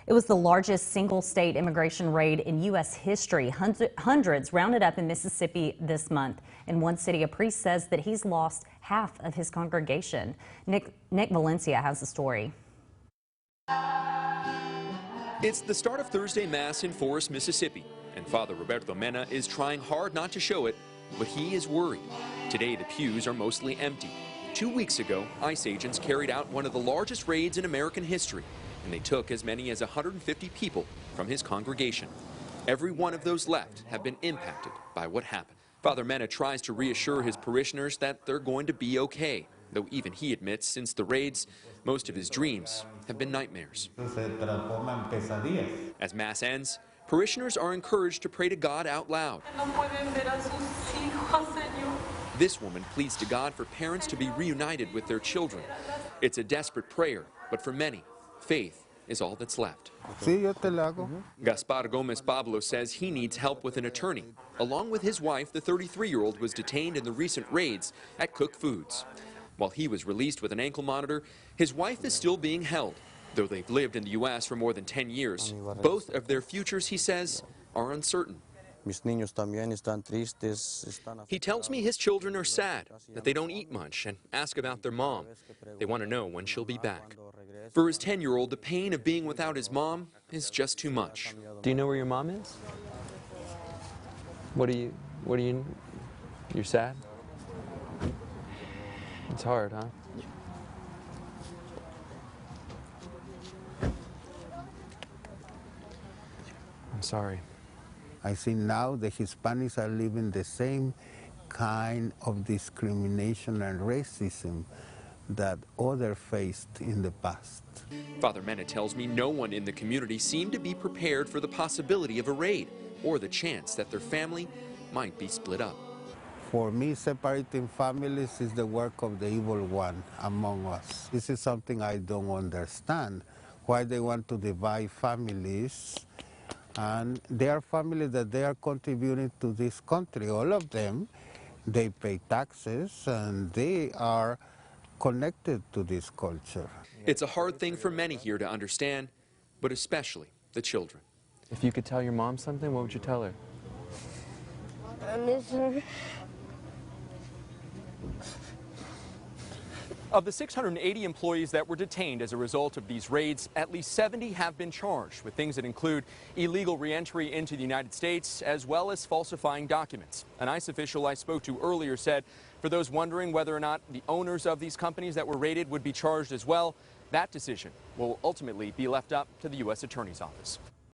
It was the largest single-state immigration raid in U.S. history. Hundreds rounded up in Mississippi this month. In one city, a priest says that he's lost half of his congregation. Nick Valencia has the story. It's the start of Thursday Mass in Forest, Mississippi, and Father Roberto Mena is trying hard not to show it, but he is worried. Today, the pews are mostly empty. 2 weeks ago, ICE agents carried out one of the largest raids in American history, and they took as many as 150 people from his congregation. Every one of those left have been impacted by what happened. Father Mena tries to reassure his parishioners that they're going to be okay, though even he admits since the raids, most of his dreams have been nightmares. As Mass ends, parishioners are encouraged to pray to God out loud. This woman pleads to God for parents to be reunited with their children. It's a desperate prayer, but for many, faith is all that's left. Gaspar Gomez Pablo says he needs help with an attorney. Along with his wife, the 33-year-old was detained in the recent raids at Cook Foods. While he was released with an ankle monitor, his wife is still being held. Though they've lived in the U.S. for more than 10 years, both of their futures, he says, are uncertain. He tells me his children are sad, that they don't eat much, and ask about their mom. They want to know when she'll be back. For his 10-year-old, the pain of being without his mom is just too much. Do you know where your mom is? You're sad? It's hard, huh? I'm sorry. I see now the Hispanics are living the same kind of discrimination and racism that others faced in the past. Father Mena tells me no one in the community seemed to be prepared for the possibility of a raid or the chance that their family might be split up. For me, separating families is the work of the evil one among us. This is something I don't understand, why they want to divide families. And they are families that they are contributing to this country. All of them, they pay taxes and they are connected to this culture. It's a hard thing for many here to understand, but especially the children. If you could tell your mom something, what would you tell her? I miss her. Of the 680 employees that were detained as a result of these raids, at least 70 have been charged with things that include illegal reentry into the United States, as well as falsifying documents. An ICE official I spoke to earlier said, for those wondering whether or not the owners of these companies that were raided would be charged as well, that decision will ultimately be left up to the U.S. Attorney's Office.